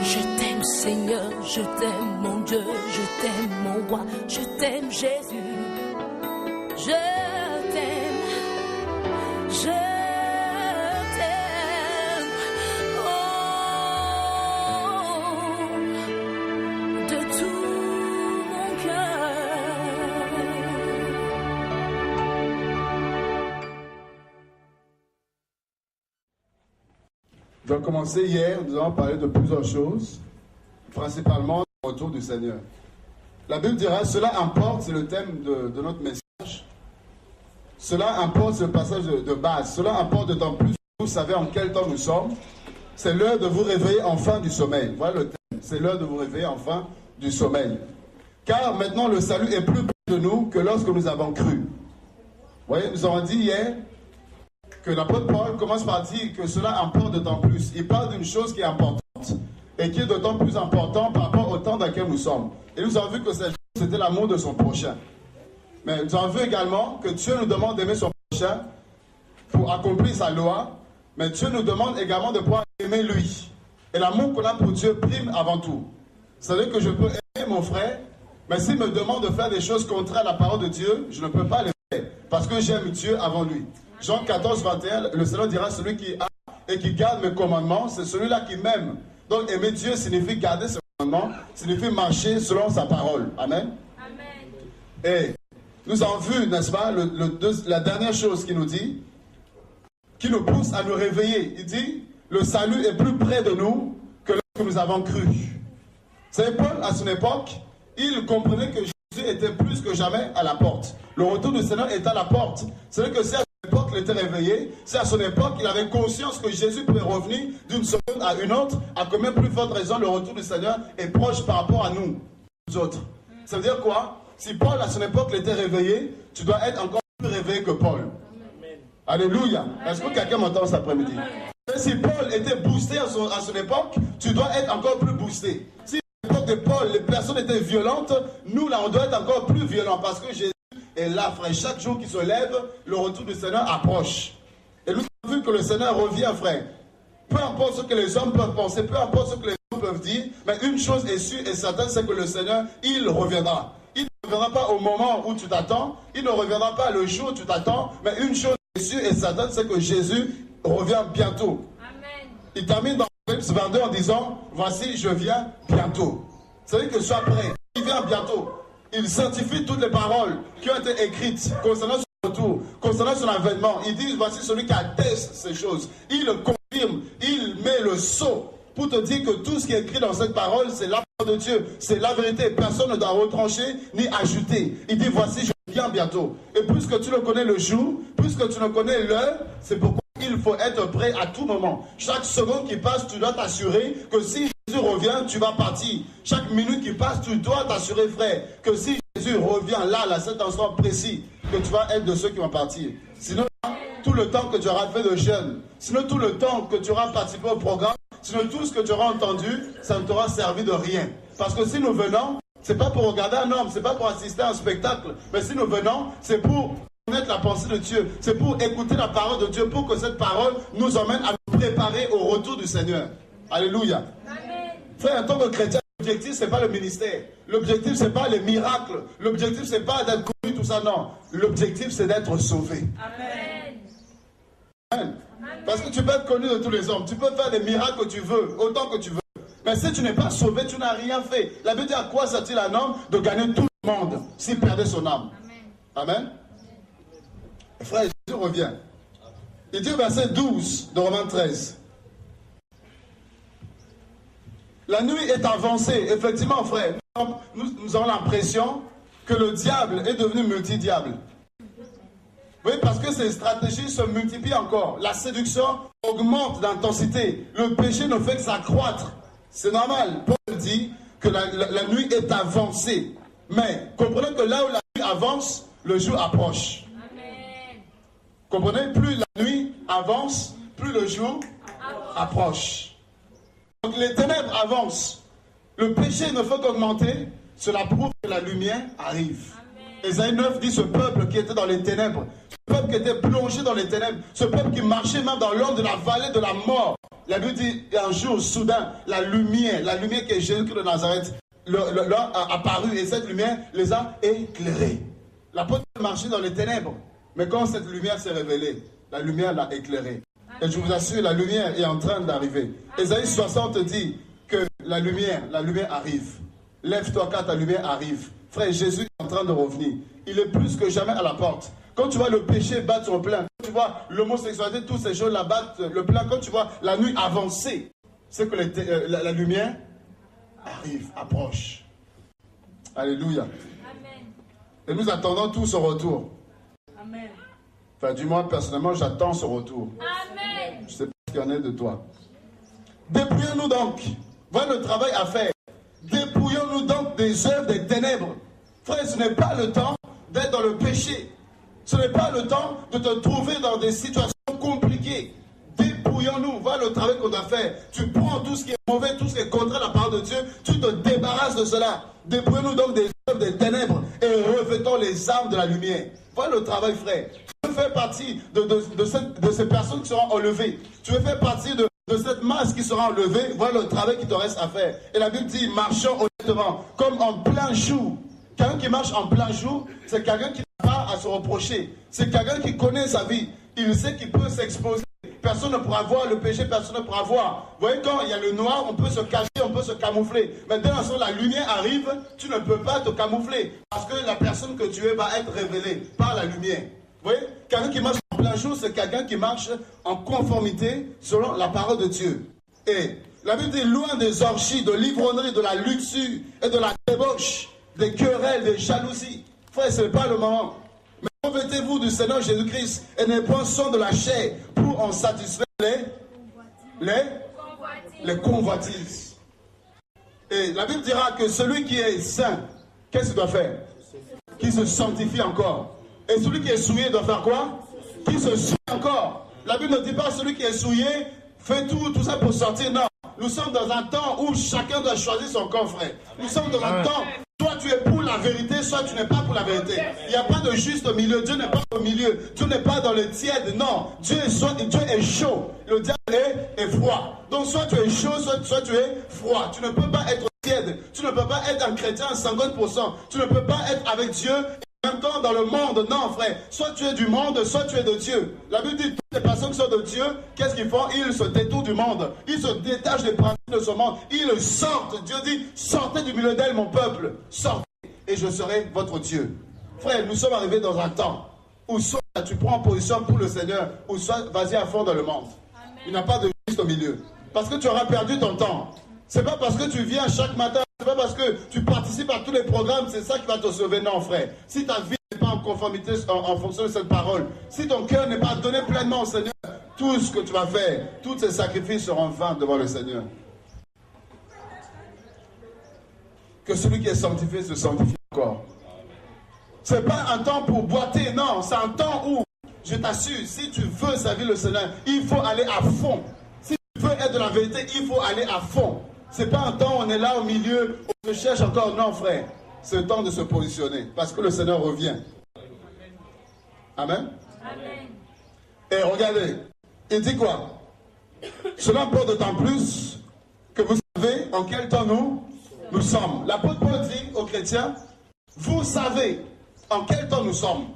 Je t'aime Seigneur, je t'aime mon Dieu, je t'aime mon roi, je t'aime Jésus. Je t'aime, je t'aime, oh, de tout mon cœur. Nous avons commencé hier, nous avons parlé de plusieurs choses, principalement du retour du Seigneur. La Bible dira, cela importe, c'est le thème de notre message. Cela importe, c'est le passage de base. Cela importe d'autant plus que vous savez en quel temps nous sommes. C'est l'heure de vous réveiller enfin du sommeil. Voilà le thème. C'est l'heure de vous réveiller enfin du sommeil. Car maintenant le salut est plus près de nous que lorsque nous avons cru. Vous voyez, nous avons dit hier que l'apôtre Paul commence par dire que cela importe d'autant plus. Il parle d'une chose qui est importante et qui est d'autant plus importante par rapport au temps dans lequel nous sommes. Et nous avons vu que cette chose, c'était l'amour de son prochain. Mais nous avons vu également que Dieu nous demande d'aimer son prochain pour accomplir sa loi, mais Dieu nous demande également de pouvoir aimer lui. Et l'amour qu'on a pour Dieu prime avant tout. C'est-à-dire que je peux aimer mon frère, mais s'il me demande de faire des choses contraires à la parole de Dieu, je ne peux pas les faire, parce que j'aime Dieu avant lui. Jean 14, 21, le Seigneur dira, celui qui a et qui garde mes commandements, c'est celui-là qui m'aime. Donc aimer Dieu signifie garder ses commandements, signifie marcher selon sa parole. Amen. Amen. Et nous avons vu, n'est-ce pas, la dernière chose qu'il nous dit, qui nous pousse à nous réveiller. Il dit, le salut est plus près de nous que lorsque nous avons cru. Vous savez, Paul, à son époque, il comprenait que Jésus était plus que jamais à la porte. Le retour du Seigneur est à la porte. C'est-à-dire que si à son époque il était réveillé, si à son époque il avait conscience que Jésus pouvait revenir d'une seconde à une autre, à combien plus forte raison le retour du Seigneur est proche par rapport à nous, nous autres. Ça veut dire quoi? Si Paul, à son époque, était réveillé, tu dois être encore plus réveillé que Paul. Amen. Alléluia. Est-ce que quelqu'un m'entend cet après-midi? Si Paul était boosté à son époque, tu dois être encore plus boosté. Si à l'époque de Paul, les personnes étaient violentes, nous, là, on doit être encore plus violents parce que Jésus est là, frère. Chaque jour qu'il se lève, le retour du Seigneur approche. Et nous avons vu que le Seigneur revient, frère. Peu importe ce que les hommes peuvent penser, peu importe ce que les hommes peuvent dire, mais une chose est sûre et certaine, c'est que le Seigneur, il reviendra. Il ne reviendra pas au moment où tu t'attends, il ne reviendra pas le jour où tu t'attends, mais une chose est sûre et certaine, c'est que Jésus revient bientôt. Amen. Il termine dans Apocalypse 22 en disant, voici, je viens bientôt. C'est-à-dire que sois prêt, il vient bientôt. Il certifie toutes les paroles qui ont été écrites concernant son retour, concernant son avènement. Il dit, voici celui qui atteste ces choses. Il le confirme, il met le sceau pour te dire que tout ce qui est écrit dans cette parole, c'est la parole de Dieu, c'est la vérité. Personne ne doit retrancher ni ajouter. Il dit, voici, je viens bientôt. Et puisque tu ne connais le jour, puisque tu ne connais l'heure, c'est pourquoi il faut être prêt à tout moment. Chaque seconde qui passe, tu dois t'assurer que si Jésus revient, tu vas partir. Chaque minute qui passe, tu dois t'assurer, frère, que si Jésus revient là, à cet instant précis, que tu vas être de ceux qui vont partir. Sinon, tout le temps que tu auras fait de jeûne, sinon tout le temps que tu auras participé au programme, sinon tout ce que tu auras entendu, ça ne t'aura servi de rien. Parce que si nous venons, c'est pas pour regarder un homme, c'est pas pour assister à un spectacle, mais si nous venons, c'est pour connaître la pensée de Dieu, c'est pour écouter la parole de Dieu, pour que cette parole nous emmène à nous préparer au retour du Seigneur. Alléluia. Amen. Frère, en tant que chrétien, l'objectif, c'est pas le ministère. L'objectif, c'est pas les miracles. L'objectif, c'est pas d'être connu, tout ça, non. L'objectif, c'est d'être sauvé. Amen. Amen. Parce que tu peux être connu de tous les hommes. Tu peux faire des miracles que tu veux, autant que tu veux. Mais si tu n'es pas sauvé, tu n'as rien fait. La Bible dit, à quoi sert-il un homme de gagner tout le monde s'il perdait son âme? Amen. Amen. Frère, Jésus revient. Il dit au verset 12 de Romains 13. La nuit est avancée. Effectivement, frère, nous avons l'impression que le diable est devenu multidiable. Oui, parce que ces stratégies se multiplient encore. La séduction augmente d'intensité. Le péché ne fait que s'accroître. C'est normal. Paul dit que la nuit est avancée. Mais comprenez que là où la nuit avance, le jour approche. Amen. Comprenez, plus la nuit avance, plus le jour approche. Donc les ténèbres avancent. Le péché ne fait qu'augmenter. Cela prouve que la lumière arrive. Ésaïe 9 dit, ce peuple qui était dans les ténèbres, ce peuple qui était plongé dans les ténèbres, ce peuple qui marchait même dans l'ombre de la vallée de la mort, La Bible dit, un jour, soudain, la lumière qui est Jésus-Christ de Nazareth, leur a apparu et cette lumière les a éclairés. L'apôtre marchait dans les ténèbres, mais quand cette lumière s'est révélée, la lumière l'a éclairé. Et je vous assure, la lumière est en train d'arriver. Ésaïe 60 dit que la lumière arrive. Lève-toi car ta lumière arrive. Frère, Jésus est en train de revenir. Il est plus que jamais à la porte. Quand tu vois le péché battre son plein, quand tu vois l'homosexualité, toutes ces choses-là battent le plein, quand tu vois la nuit avancer, c'est que la lumière arrive, approche. Alléluia. Amen. Et nous attendons tous son retour. Amen. Enfin, du moins, personnellement, j'attends son retour. Amen. Je ne sais pas ce qu'il y en est de toi. Dépouillons-nous donc. Voilà le travail à faire. Dépouillons-nous donc des œuvres des ténèbres. Frère, ce n'est pas le temps d'être dans le péché. Ce n'est pas le temps de te trouver dans des situations compliquées. Dépouillons-nous. Voilà le travail qu'on doit faire. Tu prends tout ce qui est mauvais, tout ce qui est contre la parole de Dieu. Tu te débarrasses de cela. Dépouillons-nous donc des œuvres des ténèbres et revêtons les armes de la lumière. Voilà le travail, frère. Tu veux faire partie de ces personnes qui seront enlevées. Tu veux faire partie de cette masse qui sera enlevée. Voilà le travail qui te reste à faire. Et la Bible dit, marchons honnêtement, comme en plein jour. Quelqu'un qui marche en plein jour, c'est quelqu'un qui n'a pas à se reprocher. C'est quelqu'un qui connaît sa vie. Il sait qu'il peut s'exposer. Personne ne pourra voir le péché, personne ne pourra voir. Vous voyez, quand il y a le noir, on peut se cacher, on peut se camoufler. Mais dès l'instant où la lumière arrive, tu ne peux pas te camoufler. Parce que la personne que tu es va être révélée par la lumière. Vous voyez, quelqu'un qui marche en plein jour, c'est quelqu'un qui marche en conformité selon la parole de Dieu. Et la Bible dit, loin des orgies, de l'ivrognerie, de la luxure et de la débauche, des querelles, des jalousies. Frère, ce n'est pas le moment. Mais revêtez-vous du Seigneur Jésus-Christ et ne point de la chair pour en satisfaire les convoitises. Et la Bible dira que celui qui est saint, qu'est-ce qu'il doit faire? Qui se sanctifie encore. Et celui qui est souillé doit faire quoi? Qui se souille encore. La Bible ne dit pas celui qui est souillé fait tout ça pour sortir. Non. Nous sommes dans un temps où chacun doit choisir son camp, frère. Nous sommes dans un temps, soit tu es pour la vérité, soit tu n'es pas pour la vérité. Il n'y a pas de juste milieu. Dieu n'est pas au milieu. Dieu n'est pas dans le tiède. Non. Dieu est chaud. Le diable est froid. Donc soit tu es chaud, soit tu es froid. Tu ne peux pas être tiède. Tu ne peux pas être un chrétien à 50%. Tu ne peux pas être avec Dieu. En même temps, dans le monde, non, frère. Soit tu es du monde, soit tu es de Dieu. La Bible dit que toutes les personnes qui sont de Dieu, qu'est-ce qu'ils font? Ils se détournent du monde. Ils se détachent des principes de ce monde. Ils sortent. Dieu dit, sortez du milieu d'elle, mon peuple. Sortez et je serai votre Dieu. Frère, nous sommes arrivés dans un temps où soit tu prends position pour le Seigneur, ou soit vas-y à fond dans le monde. Amen. Il n'y a pas de juste au milieu. Parce que tu auras perdu ton temps. C'est pas parce que tu viens chaque matin, c'est pas parce que tu participes à tous les programmes, c'est ça qui va te sauver. Non, frère. Si ta vie n'est pas en conformité, en fonction de cette parole, si ton cœur n'est pas donné pleinement au Seigneur, tout ce que tu vas faire, tous ces sacrifices seront vains devant le Seigneur. Que celui qui est sanctifié se sanctifie encore. C'est pas un temps pour boiter, non, c'est un temps où, je t'assure, si tu veux servir le Seigneur, il faut aller à fond. Si tu veux être de la vérité, il faut aller à fond. C'est pas un temps où on est là au milieu, on se cherche encore. Non, frère. C'est le temps de se positionner. Parce que le Seigneur revient. Amen. Amen. Et regardez. Il dit quoi? Cela importe d'autant plus que vous savez en quel temps nous sommes. L'apôtre Paul dit aux chrétiens, vous savez en quel temps nous sommes.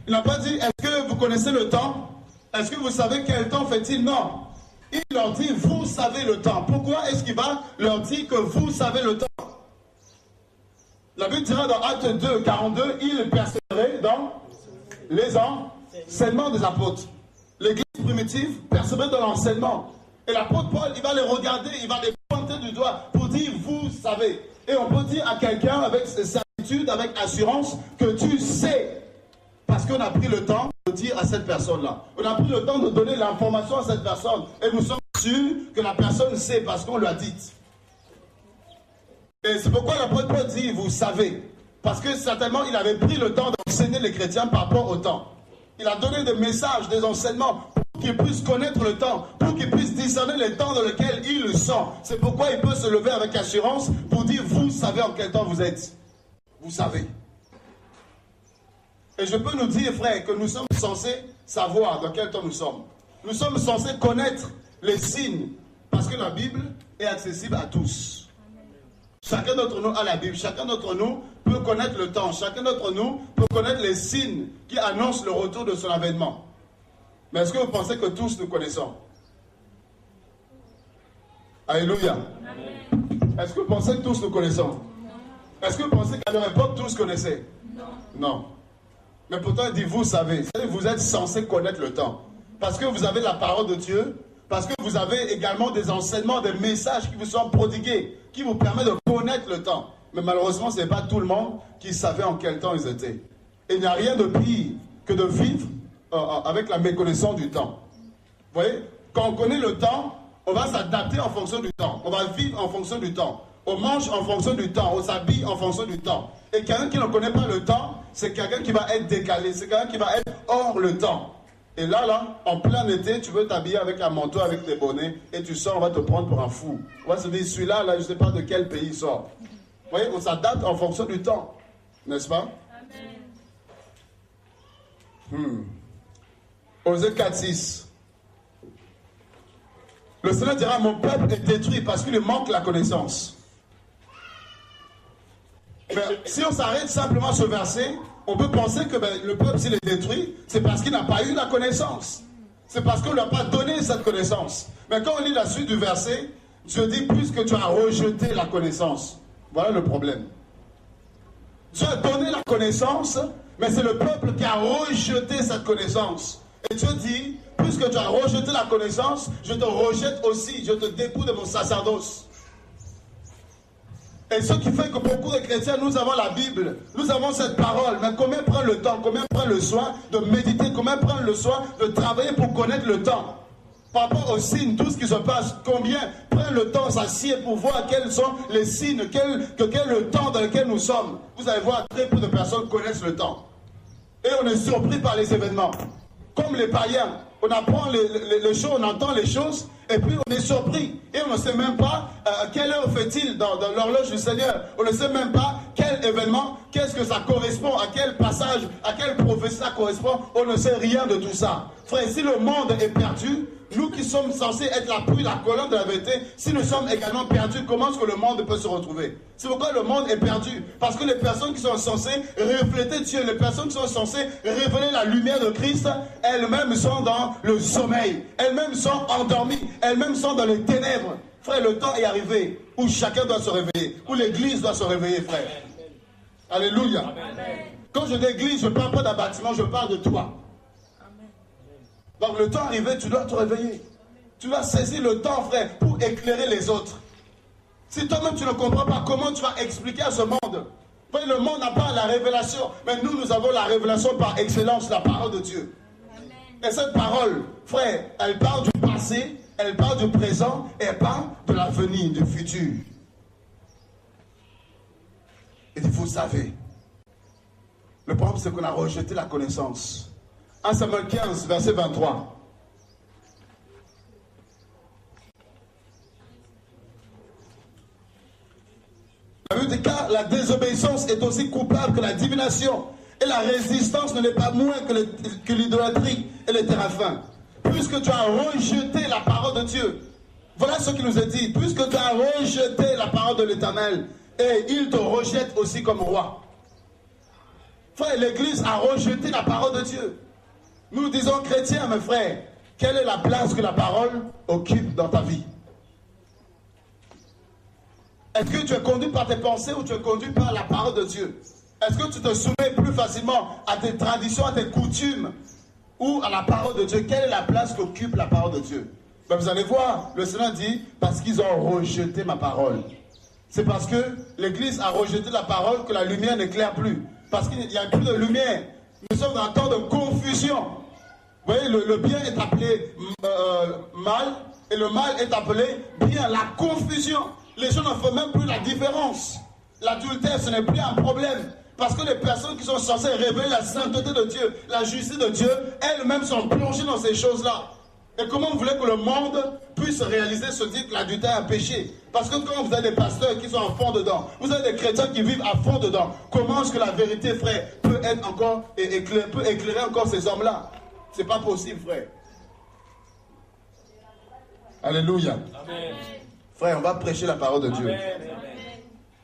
Il n'a pas dit, est-ce que vous connaissez le temps? Est-ce que vous savez quel temps fait-il? Non. Il leur dit, vous savez le temps. Pourquoi est-ce qu'il va leur dire que vous savez le temps? La Bible dira dans Actes 2, 42, il persévérait dans les enseignements des apôtres. L'église primitive persévérait dans l'enseignement. Et l'apôtre Paul, il va les regarder, il va les pointer du doigt pour dire, vous savez. Et on peut dire à quelqu'un avec certitude, avec assurance, que tu sais. Parce qu'on a pris le temps de dire à cette personne-là. On a pris le temps de donner l'information à cette personne. Et nous sommes sûrs que la personne sait parce qu'on l'a dit. Et c'est pourquoi l'apôtre Paul dit, vous savez. Parce que certainement, il avait pris le temps d'enseigner les chrétiens par rapport au temps. Il a donné des messages, des enseignements pour qu'ils puissent connaître le temps, pour qu'ils puissent discerner les temps dans lesquels ils sont. C'est pourquoi il peut se lever avec assurance pour dire, vous savez en quel temps vous êtes. Vous savez. Et je peux nous dire, frère, que nous sommes censés savoir dans quel temps nous sommes. Nous sommes censés connaître les signes, parce que la Bible est accessible à tous. Chacun d'entre nous a la Bible, chacun d'entre nous peut connaître le temps, chacun d'entre nous peut connaître les signes qui annoncent le retour de son avènement. Mais est-ce que vous pensez que tous nous connaissons? Alléluia. Est-ce que vous pensez que tous nous connaissons? Est-ce que vous pensez qu'à leur époque tous connaissaient? Non. Mais pourtant, il dit, vous savez, vous êtes censés connaître le temps. Parce que vous avez la parole de Dieu, parce que vous avez également des enseignements, des messages qui vous sont prodigués, qui vous permettent de connaître le temps. Mais malheureusement, ce n'est pas tout le monde qui savait en quel temps ils étaient. Et il n'y a rien de pire que de vivre avec la méconnaissance du temps. Vous voyez, quand on connaît le temps, on va s'adapter en fonction du temps. On va vivre en fonction du temps. On mange en fonction du temps. On s'habille en fonction du temps. Et quelqu'un qui ne connaît pas le temps, c'est quelqu'un qui va être décalé. C'est quelqu'un qui va être hors le temps. Et là, en plein été, tu veux t'habiller avec un manteau, avec des bonnets, et tu sors, on va te prendre pour un fou. On va se dire, celui-là, je ne sais pas de quel pays il sort. Vous voyez, on s'adapte en fonction du temps. N'est-ce pas? Osée 4:6. Le Seigneur dira, mon peuple est détruit parce qu'il lui manque la connaissance. Mais si on s'arrête simplement à ce verset, on peut penser que le peuple, s'il est détruit, c'est parce qu'il n'a pas eu la connaissance. C'est parce qu'on ne lui a pas donné cette connaissance. Mais quand on lit la suite du verset, Dieu dit, puisque tu as rejeté la connaissance. Voilà le problème. Dieu a donné la connaissance, mais c'est le peuple qui a rejeté cette connaissance. Et Dieu dit, puisque tu as rejeté la connaissance, je te rejette aussi, je te dépouille de mon sacerdoce. Et ce qui fait que beaucoup de chrétiens, nous avons la Bible, nous avons cette parole, mais combien prennent le temps, combien prennent le soin de méditer, combien prennent le soin de travailler pour connaître le temps? Par rapport aux signes, tout ce qui se passe, combien prennent le temps, s'assied pour voir quels sont les signes, quel est le temps dans lequel nous sommes. Vous allez voir, très peu de personnes connaissent le temps. Et on est surpris par les événements. Comme les païens, on apprend les choses, on entend les choses, et puis on est surpris. Et on ne sait même pas quelle heure fait-il dans l'horloge du Seigneur. On ne sait même pas quel événement, qu'est-ce que ça correspond, à quel passage, à quelle prophétie ça correspond. On ne sait rien de tout ça. Frère, si le monde est perdu, nous qui sommes censés être l'appui, la colonne de la vérité, si nous sommes également perdus, comment est-ce que le monde peut se retrouver? C'est pourquoi le monde est perdu. Parce que les personnes qui sont censées refléter Dieu, les personnes qui sont censées révéler la lumière de Christ, elles-mêmes sont dans le sommeil. Elles-mêmes sont endormies. Elles-mêmes sont dans les ténèbres. Frère, le temps est arrivé où chacun doit se réveiller, où l'église doit se réveiller, frère. Alléluia. Amen. Quand je dis église, je ne parle pas d'un bâtiment, je parle de toi. Donc le temps arrivé, tu dois te réveiller. Tu dois saisir le temps, frère, pour éclairer les autres. Si toi-même tu ne comprends pas, comment tu vas expliquer à ce monde? Frère, le monde n'a pas la révélation, mais nous avons la révélation par excellence, la parole de Dieu. Amen. Et cette parole, frère, elle parle du passé, elle parle du présent, et elle parle de l'avenir, du futur. Et vous savez, le problème c'est qu'on a rejeté la connaissance. 1 Samuel 15, verset 23. La Bible dit, car la désobéissance est aussi coupable que la divination, et la résistance ne l'est pas moins que l'idolâtrie et les téraphins. Puisque tu as rejeté la parole de Dieu. Voilà ce qu'il nous est dit. Puisque tu as rejeté la parole de l'Éternel, et il te rejette aussi comme roi. Frère, l'Église a rejeté la parole de Dieu. Nous disons chrétiens, mes frères, quelle est la place que la parole occupe dans ta vie? Est-ce que tu es conduit par tes pensées ou tu es conduit par la parole de Dieu? Est-ce que tu te soumets plus facilement à tes traditions, à tes coutumes ou à la parole de Dieu? Quelle est la place qu'occupe la parole de Dieu? Ben vous allez voir, le Seigneur dit, parce qu'ils ont rejeté ma parole. C'est parce que l'Église a rejeté la parole que la lumière n'éclaire plus. Parce qu'il n'y a plus de lumière. Nous sommes dans un temps de confusion. Vous voyez, le bien est appelé mal et le mal est appelé bien. La confusion. Les gens ne font même plus la différence. L'adultère, ce n'est plus un problème. Parce que les personnes qui sont censées révéler la sainteté de Dieu, la justice de Dieu, elles-mêmes sont plongées dans ces choses-là. Et comment vous voulez que le monde puisse réaliser ce dit que l'adultère est un péché? Parce que quand vous avez des pasteurs qui sont à fond dedans, vous avez des chrétiens qui vivent à fond dedans, comment est-ce que la vérité, frère, peut être encore peut éclairer encore ces hommes-là? C'est pas possible, frère. Alléluia. Amen. Frère, on va prêcher la parole de Dieu. Amen.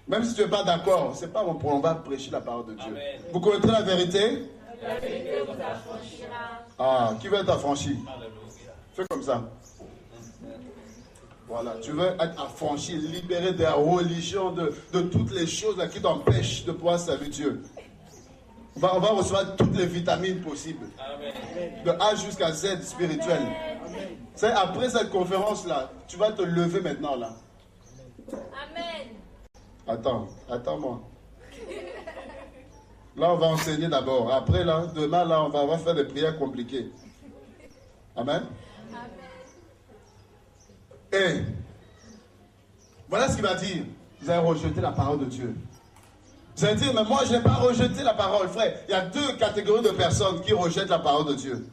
Même si tu n'es pas d'accord, c'est pas mon problème, on va prêcher la parole de Dieu. Amen. Vous connaîtrez la vérité? La vérité vous affranchira. Ah, qui veut être affranchi? Alléluia. Fais comme ça. Voilà, tu veux être affranchi, libéré de la religion, de toutes les choses là qui t'empêchent de pouvoir servir Dieu. On va recevoir toutes les vitamines possibles. Amen. De A jusqu'à Z spirituel. C'est après cette conférence là, tu vas te lever maintenant là. Amen. Attends-moi. Là, on va enseigner d'abord. Après, là, demain, là, on va faire des prières compliquées. Amen. Et voilà ce qu'il va dire. Vous avez rejeté la parole de Dieu. Vous allez dire, mais moi, je n'ai pas rejeté la parole, frère. Il y a deux catégories de personnes qui rejettent la parole de Dieu.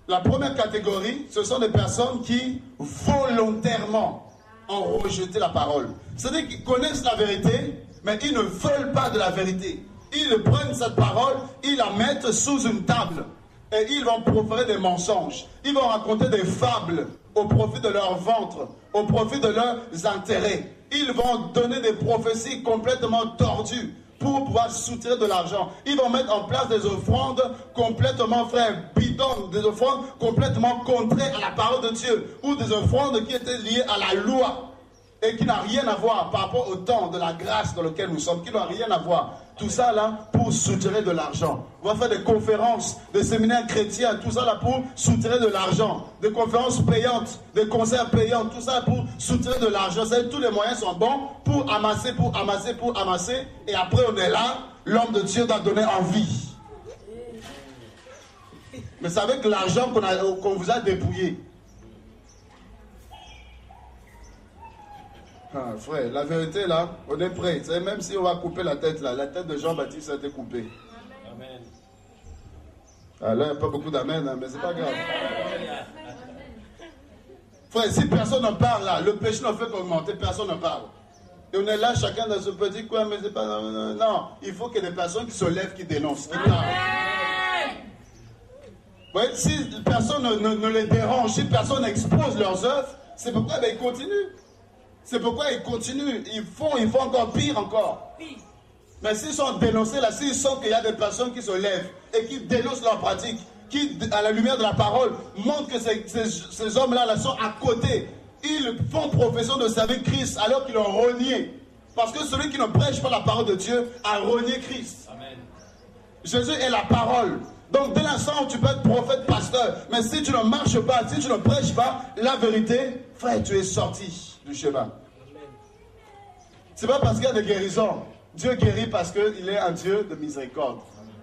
La première catégorie, ce sont des personnes qui volontairement ont rejeté la parole. C'est-à-dire qu'ils connaissent la vérité, mais ils ne veulent pas de la vérité. Ils prennent cette parole, ils la mettent sous une table et ils vont proférer des mensonges. Ils vont raconter des fables au profit de leur ventre, au profit de leurs intérêts. Ils vont donner des prophéties complètement tordues pour pouvoir soutirer de l'argent. Ils vont mettre en place des offrandes complètement, frère, bidons, des offrandes complètement contrées à la parole de Dieu, ou des offrandes qui étaient liées à la loi et qui n'ont rien à voir par rapport au temps de la grâce dans lequel nous sommes, qui n'ont rien à voir. Tout ça là pour soutirer de l'argent. On va faire des conférences, des séminaires chrétiens, tout ça là pour soutirer de l'argent. Des conférences payantes, des concerts payants, tout ça pour soutirer de l'argent. Tous les moyens sont bons pour amasser, pour amasser, pour amasser. Et après on est là, l'homme de Dieu doit donner envie. Mais c'est avec l'argent qu'on vous a dépouillé. Ah, frère, la vérité là, on est prêt. Même si on va couper la tête là, la tête de Jean-Baptiste a été coupée. Amen. Ah, là, il n'y a pas beaucoup d'amen, hein, mais c'est pas grave. Frère, si personne ne parle là, le péché ne fait qu'augmenter, personne ne parle. Et on est là, chacun dans ce petit coin, mais c'est pas. Non, il faut qu'il y ait des personnes qui se lèvent, qui dénoncent, qui parlent. Ouais, si personne ne les dérange, si personne n'expose leurs œuvres, c'est pourquoi ils continuent. C'est pourquoi ils continuent. Ils font encore pire encore. Mais s'ils sont dénoncés là, s'ils sentent qu'il y a des personnes qui se lèvent et qui dénoncent leurs pratiques, qui, à la lumière de la parole, montrent que ces hommes-là sont à côté. Ils font profession de servir Christ alors qu'ils l'ont renié. Parce que celui qui ne prêche pas la parole de Dieu a renié Christ. Amen. Jésus est la parole. Donc dès l'instant où tu peux être prophète, pasteur, mais si tu ne marches pas, si tu ne prêches pas la vérité, frère, tu es sorti du chemin. C'est pas parce qu'il y a des guérisons. Dieu guérit parce qu'il est un Dieu de miséricorde.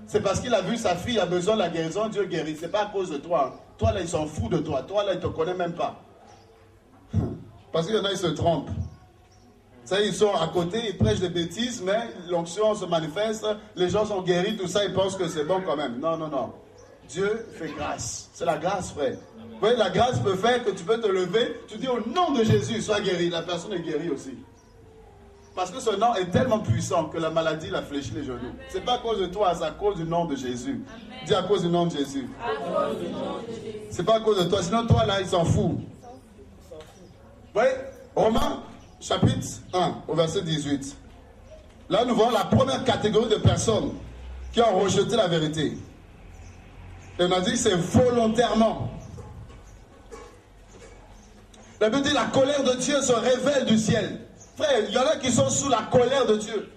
C'est parce qu'il a vu sa fille a besoin de la guérison, Dieu guérit. C'est pas à cause de toi. Toi là, ils s'en foutent de toi. Toi là, ils ne te connaissent même pas. Parce qu'il y en a, ils se trompent. Ça, ils sont à côté, ils prêchent des bêtises, mais l'onction se manifeste, les gens sont guéris, tout ça, ils pensent que c'est bon quand même. Non, non, non. Dieu fait grâce. C'est la grâce, frère. Vous voyez, la grâce peut faire que tu peux te lever, tu dis au nom de Jésus, sois guéri. La personne est guérie aussi. Parce que ce nom est tellement puissant que la maladie l'a fléchi les genoux. C'est pas à cause de toi, c'est à cause du nom de Jésus. Amen. Dis à cause du nom de Jésus. C'est pas à cause de toi, sinon toi là, il s'en fout. Vous voyez, Romains chapitre 1, au verset 18. Là, nous voyons la première catégorie de personnes qui ont rejeté la vérité. Et on a dit que c'est volontairement. La Bible dit la colère de Dieu se révèle du ciel. Frère, il y en a qui sont sous la colère de Dieu.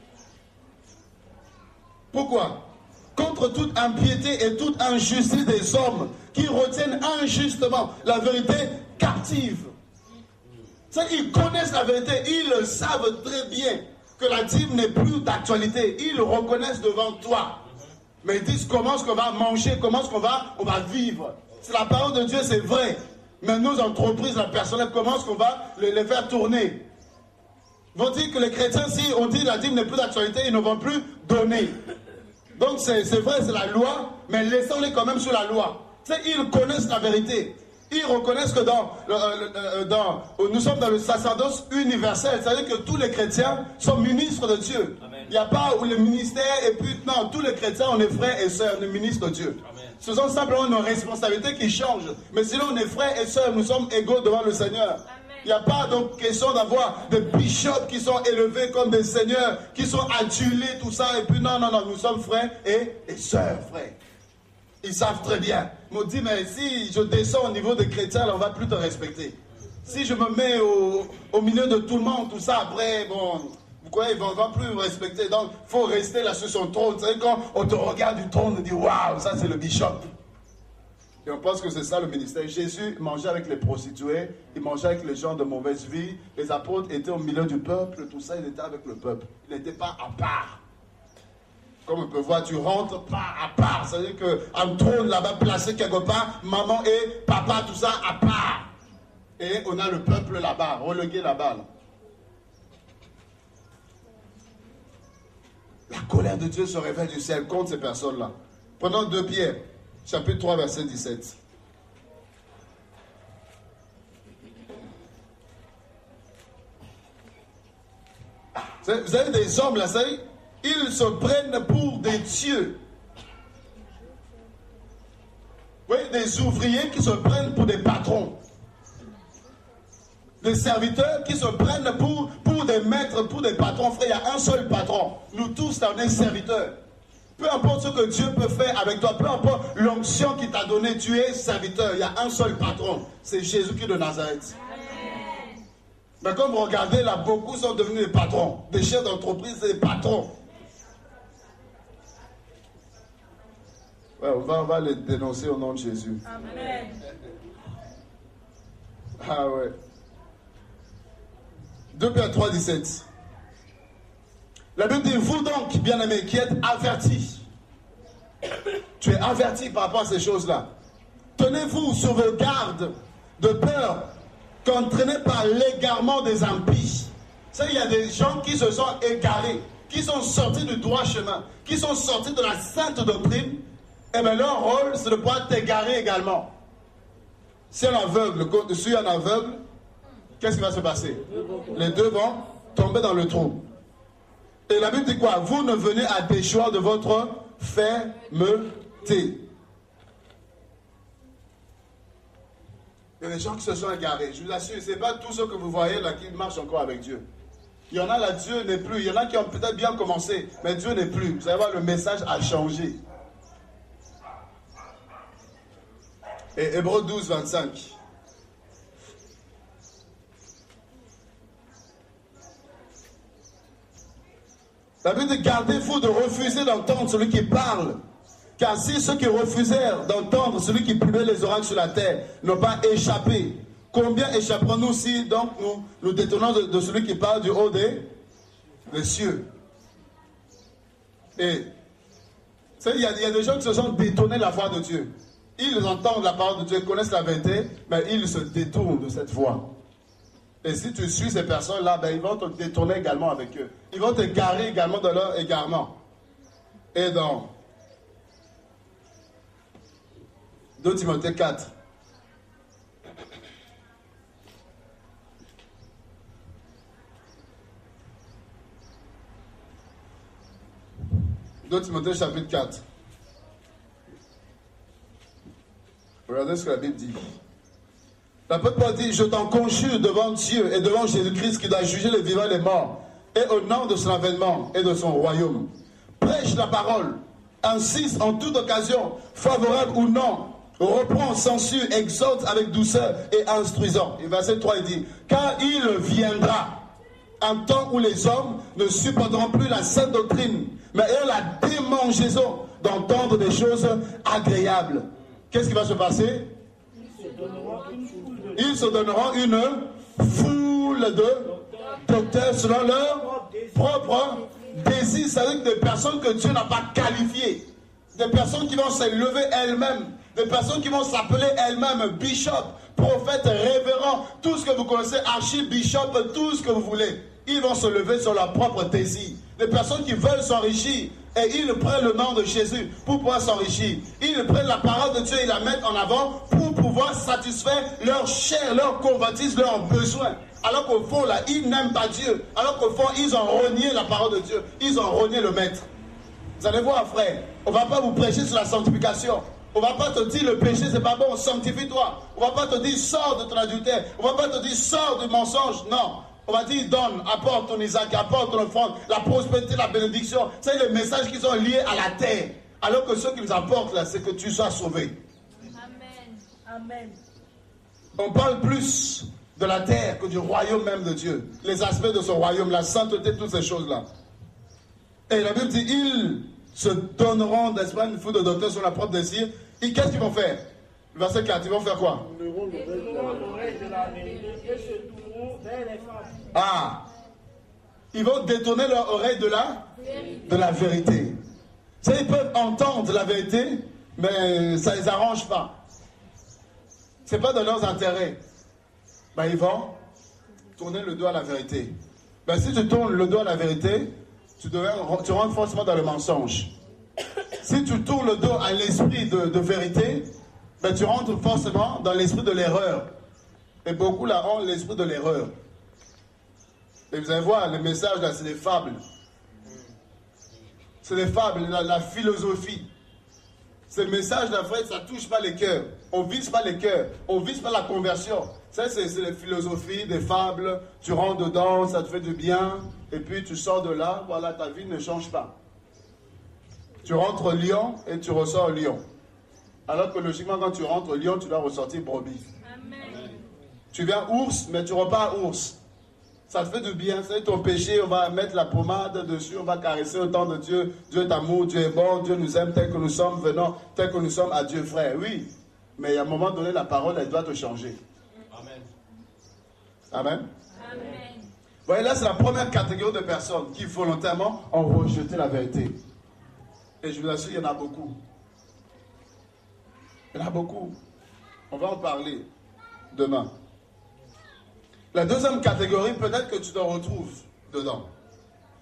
Pourquoi? Contre toute impiété et toute injustice des hommes qui retiennent injustement la vérité captive. Ils connaissent la vérité, ils le savent très bien que la dîme n'est plus d'actualité. Ils le reconnaissent devant toi. Mais ils disent comment est-ce qu'on va manger, comment est-ce qu'on va vivre. C'est la parole de Dieu, c'est vrai. Mais nos entreprises, la personnelle, comment est-ce qu'on va les faire tourner? Ils vont dire que les chrétiens, si on dit que la dîme n'est plus d'actualité, ils ne vont plus donner. Donc c'est vrai, c'est la loi, mais laissons-les quand même sous la loi. Ils connaissent la vérité. Ils reconnaissent que nous sommes dans le sacerdoce universel. C'est-à-dire que tous les chrétiens sont ministres de Dieu. Amen. Il n'y a pas où le ministère et puis non, tous les chrétiens, on est frères et sœurs, on est ministres de Dieu. Amen. Ce sont simplement nos responsabilités qui changent. Mais sinon, on est frères et sœurs, nous sommes égaux devant le Seigneur. Il n'y a pas donc question d'avoir des bishops qui sont élevés comme des seigneurs, qui sont adulés, tout ça. Et puis non, nous sommes frères et sœurs, frères. Ils savent très bien. Ils m'ont dit, mais si je descends au niveau des chrétiens, là, on ne va plus te respecter. Si je me mets au milieu de tout le monde, tout ça, après, bon, vous croyez, ils ne vont plus me respecter. Donc, il faut rester là sur son trône. Vous savez, quand on te regarde du trône, on dit, waouh, ça c'est le bishop. Et on pense que c'est ça le ministère. Jésus mangeait avec les prostituées, il mangeait avec les gens de mauvaise vie. Les apôtres étaient au milieu du peuple, tout ça, il était avec le peuple. Il n'était pas à part. Comme on peut voir, tu rentres pas à part. C'est-à-dire qu'un trône là-bas placé quelque part, maman et papa, tout ça à part. Et on a le peuple là-bas, relégué là-bas. Là. La colère de Dieu se révèle du ciel contre ces personnes-là. Prenons 2 Pierre, chapitre 3, verset 17. Vous avez des hommes là, ça y est, ils se prennent pour des dieux. Oui, des ouvriers qui se prennent pour des patrons. Des serviteurs qui se prennent pour des maîtres, pour des patrons. Frère, il y a un seul patron. Nous tous, on est serviteurs. Peu importe ce que Dieu peut faire avec toi, peu importe l'onction qu'il t'a donnée, tu es serviteur. Il y a un seul patron. C'est Jésus-Christ de Nazareth. Amen. Mais comme vous regardez là, beaucoup sont devenus des patrons. Des chefs d'entreprise, des patrons. Ouais, on va les dénoncer au nom de Jésus. Amen. Ah ouais. 2 Pierre 3, 17. La Bible dit, vous donc, bien-aimés, qui êtes avertis. Tu es averti par rapport à ces choses-là. Tenez-vous sur vos gardes de peur qu'entraînés par l'égarement des impies. Ça, il y a des gens qui se sont égarés, qui sont sortis du droit chemin, qui sont sortis de la sainte doctrine. Et bien leur rôle, c'est de pouvoir t'égarer également. Si un aveugle suit un aveugle, qu'est-ce qui va se passer? Les deux vont tomber dans le trou. Et la Bible dit quoi? Vous ne venez à déchoir de votre fermeté. Il y a des gens qui se sont égarés. Je vous assure, ce n'est pas tous ceux que vous voyez là qui marchent encore avec Dieu. Il y en a là, Dieu n'est plus. Il y en a qui ont peut-être bien commencé, mais Dieu n'est plus. Vous allez voir, le message a changé. Et Hébreux 12, 25. La Bible dit, gardez-vous de refuser d'entendre celui qui parle. Car si ceux qui refusèrent d'entendre celui qui plumait les oracles sur la terre n'ont pas échappé, combien échapperons-nous si donc nous détournons de celui qui parle du haut des cieux? Et il y a des gens qui se sont détournés de la voix de Dieu. Ils entendent la parole de Dieu, ils connaissent la vérité, mais ils se détournent de cette voix. Et si tu suis ces personnes-là, ben, ils vont te détourner également avec eux. Ils vont te garer également de leur égarement. Et dans 2 Timothée 4. Timothée chapitre 4. Regardez ce que la Bible dit. L'apôtre Paul dit, je t'en conjure devant Dieu et devant Jésus-Christ qui doit juger les vivants et les morts, et au nom de son avènement et de son royaume. Prêche la parole, insiste en toute occasion, favorable ou non, reprend, censure, exhorte avec douceur et instruisant. Et verset 3, il dit, car il viendra un temps où les hommes ne supporteront plus la sainte doctrine, mais ayant la démangeaison d'entendre des choses agréables. Qu'est-ce qui va se passer? Ils se donneront une foule de docteurs selon leur propre désir. C'est-à-dire des personnes que Dieu n'a pas qualifiées. Des personnes qui vont s'élever elles-mêmes. Des personnes qui vont s'appeler elles-mêmes bishop, prophète, révérend, tout ce que vous connaissez, archibishop, tout ce que vous voulez. Ils vont se lever sur leur propre désir. Des personnes qui veulent s'enrichir. Et ils prennent le nom de Jésus pour pouvoir s'enrichir. Ils prennent la parole de Dieu et la mettent en avant pour pouvoir satisfaire leur chair, leur convoitise, leurs besoins. Alors qu'au fond, là, ils n'aiment pas Dieu. Alors qu'au fond, ils ont renié la parole de Dieu. Ils ont renié le maître. Vous allez voir, frère, on ne va pas vous prêcher sur la sanctification. On ne va pas te dire le péché c'est pas bon, sanctifie-toi. On ne va pas te dire sors de ton adultère. On ne va pas te dire sors du mensonge. Non. On va dire donne, apporte ton Isaac, apporte ton offrande, la prospérité, la bénédiction. C'est les messages qui sont liés à la terre. Alors que ce qu'ils apportent là, c'est que tu sois sauvé. Amen. Amen. On parle plus de la terre que du royaume même de Dieu. Les aspects de son royaume, la sainteté, toutes ces choses-là. Et la Bible dit, ils se donneront, n'est-ce pas, une foule de docteurs sur la propre désir. Et qu'est-ce qu'ils vont faire? Le verset 4, ils vont faire quoi? Ah, ils vont détourner leur oreille de la vérité. Ça, ils peuvent entendre la vérité, mais ça ne les arrange pas. Ce n'est pas dans leurs intérêts. Ben, ils vont tourner le dos à la vérité. Ben, si tu tournes le dos à la vérité, tu rentres forcément dans le mensonge. Si tu tournes le dos à l'esprit de vérité, ben, tu rentres forcément dans l'esprit de l'erreur. Et beaucoup là ont l'esprit de l'erreur. Et vous allez voir, les messages là, c'est des fables. C'est des fables, la philosophie. Ces messages là, frère, ça ne touche pas les cœurs. On ne vise pas les cœurs. On ne vise pas la conversion. Ça, c'est les philosophies, des fables. Tu rentres dedans, ça te fait du bien. Et puis tu sors de là, voilà, ta vie ne change pas. Tu rentres lion et tu ressors lion. Alors que logiquement, quand tu rentres lion, tu dois ressortir brebis. Amen. Tu viens ours, mais tu repars ours. Ça te fait du bien, c'est ton péché, on va mettre la pommade dessus, on va caresser au temps de Dieu. Dieu est amour, Dieu est bon, Dieu nous aime tel que nous sommes, venons tel que nous sommes à Dieu, frère. Oui, mais à un moment donné, la parole, elle doit te changer. Amen. Amen. Amen. Vous voyez, là, c'est la première catégorie de personnes qui volontairement ont rejeté la vérité. Et je vous assure, il y en a beaucoup. Il y en a beaucoup. On va en parler demain. La deuxième catégorie, peut-être que tu te retrouves dedans.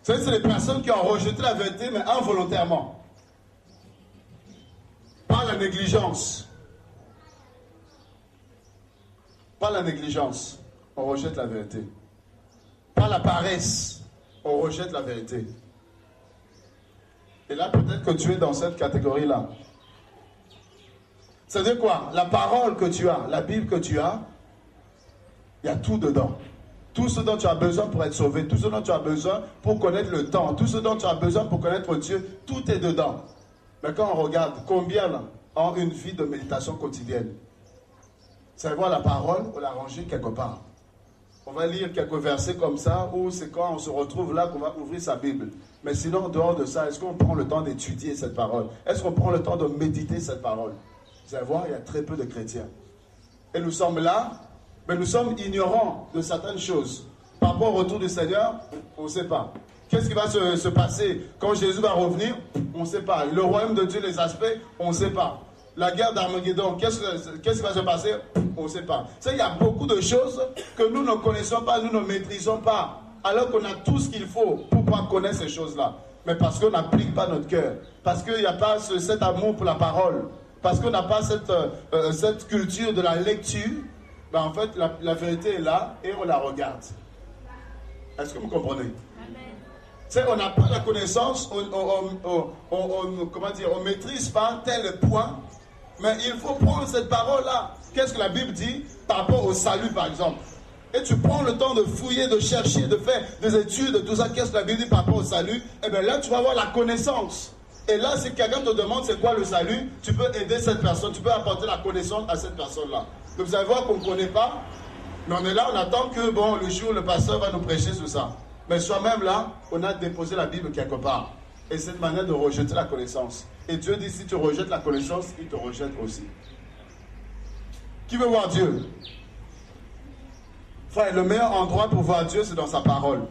C'est les personnes qui ont rejeté la vérité, mais involontairement. Pas la négligence. Pas la négligence. On rejette la vérité. Pas la paresse. On rejette la vérité. Et là, peut-être que tu es dans cette catégorie-là. C'est-à-dire quoi? La parole que tu as, la Bible que tu as, il y a tout dedans. Tout ce dont tu as besoin pour être sauvé, tout ce dont tu as besoin pour connaître le temps, tout ce dont tu as besoin pour connaître Dieu, tout est dedans. Mais quand on regarde, combien là, ont une vie de méditation quotidienne? C'est voir la parole, on l'a rangée quelque part. On va lire quelques versets comme ça, ou c'est quand on se retrouve là qu'on va ouvrir sa Bible. Mais sinon, en dehors de ça, est-ce qu'on prend le temps d'étudier cette parole? Est-ce qu'on prend le temps de méditer cette parole? Vous allez voir, il y a très peu de chrétiens. Et nous sommes là, mais nous sommes ignorants de certaines choses. Par rapport au retour du Seigneur, on ne sait pas. Qu'est-ce qui va se passer quand Jésus va revenir? On ne sait pas. Le royaume de Dieu, les aspects, on ne sait pas. La guerre d'Armageddon, qu'est-ce qui va se passer? On ne sait pas. Il y a beaucoup de choses que nous ne connaissons pas, nous ne maîtrisons pas. Alors qu'on a tout ce qu'il faut pour pouvoir connaître ces choses-là. Mais parce qu'on n'applique pas notre cœur. Parce qu'il n'y a pas cet amour pour la parole. Parce qu'on n'a pas cette culture de la lecture. Ben en fait, la vérité est là et on la regarde. Est-ce que vous comprenez? Amen. On n'a pas la connaissance, on ne maîtrise pas tel point, mais il faut prendre cette parole-là. Qu'est-ce que la Bible dit par rapport au salut, par exemple? Et tu prends le temps de fouiller, de chercher, de faire des études, de tout ça. Qu'est-ce que la Bible dit par rapport au salut? Et bien là, tu vas avoir la connaissance. Et là, si quelqu'un te demande c'est quoi le salut, tu peux aider cette personne, tu peux apporter la connaissance à cette personne-là. Donc vous allez voir qu'on ne connaît pas, mais on est là, on attend que bon, le jour le pasteur va nous prêcher sur ça. Mais soi-même là, on a déposé la Bible quelque part. Et c'est une manière de rejeter la connaissance. Et Dieu dit, si tu rejettes la connaissance, il te rejette aussi. Qui veut voir Dieu? Frère, le meilleur endroit pour voir Dieu, c'est dans sa parole.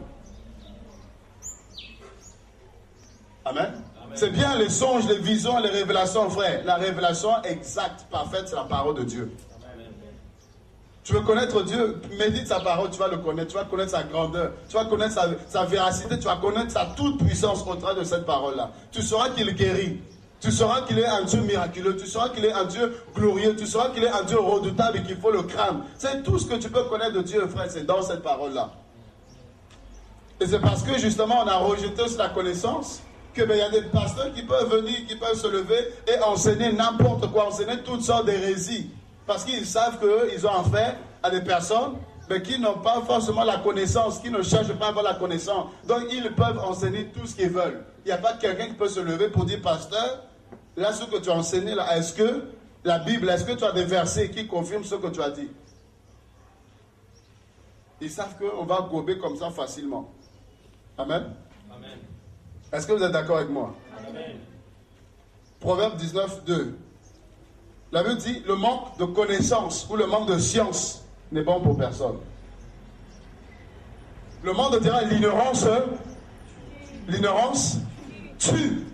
Amen. C'est bien les songes, les visions, les révélations, frère. La révélation exacte, parfaite, c'est la parole de Dieu. Tu veux connaître Dieu, médite sa parole, tu vas le connaître, tu vas connaître sa grandeur, tu vas connaître sa véracité, tu vas connaître sa toute puissance au travers de cette parole-là. Tu sauras qu'il guérit, tu sauras qu'il est un Dieu miraculeux, tu sauras qu'il est un Dieu glorieux, tu sauras qu'il est un Dieu redoutable et qu'il faut le craindre. C'est tout ce que tu peux connaître de Dieu, frère, c'est dans cette parole-là. Et c'est parce que justement on a rejeté aussi la connaissance qu'il y a des pasteurs qui peuvent venir, qui peuvent se lever et enseigner n'importe quoi, enseigner toutes sortes d'hérésies. Parce qu'ils savent qu'ils ont affaire à des personnes mais qui n'ont pas forcément la connaissance, qui ne cherchent pas à avoir la connaissance. Donc ils peuvent enseigner tout ce qu'ils veulent. Il n'y a pas quelqu'un qui peut se lever pour dire, pasteur, là ce que tu as enseigné, là, est-ce que la Bible, est-ce que tu as des versets qui confirment ce que tu as dit? Ils savent qu'on va gober comme ça facilement. Amen. Amen. Est-ce que vous êtes d'accord avec moi? Amen. Proverbe 19, 2. La Bible dit, le manque de connaissance ou le manque de science n'est bon pour personne. Le monde dira l'ignorance tue.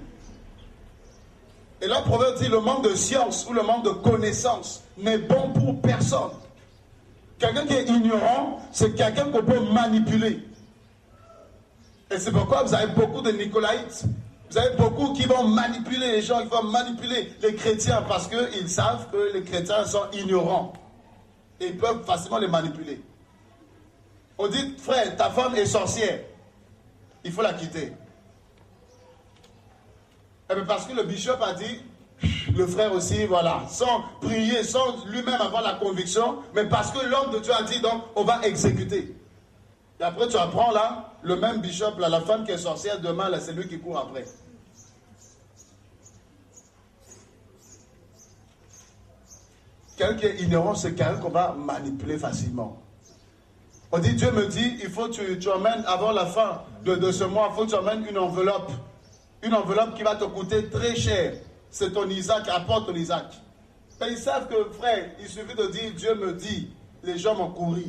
Et là, le proverbe dit le manque de science ou le manque de connaissance n'est bon pour personne. Quelqu'un qui est ignorant, c'est quelqu'un qu'on peut manipuler. Et c'est pourquoi vous avez beaucoup de Nicolaïtes. Vous avez beaucoup qui vont manipuler les gens, qui vont manipuler les chrétiens parce qu'ils savent que les chrétiens sont ignorants. Et ils peuvent facilement les manipuler. On dit, frère, ta femme est sorcière. Il faut la quitter. Et bien parce que le bishop a dit, le frère aussi, voilà, sans prier, sans lui-même avoir la conviction, mais parce que l'homme de Dieu a dit, donc, on va exécuter. Et après, tu apprends là, le même bishop, là, la femme qui est sorcière, demain, là, c'est lui qui court après. Quelqu'un qui est ignorant, c'est quelqu'un qu'on va manipuler facilement. On dit, Dieu me dit, il faut que tu emmènes, avant la fin de ce mois, il faut que tu emmènes une enveloppe. Une enveloppe qui va te coûter très cher. C'est ton Isaac, apporte ton Isaac. Mais ils savent que, frère, il suffit de dire, Dieu me dit, les gens vont courir.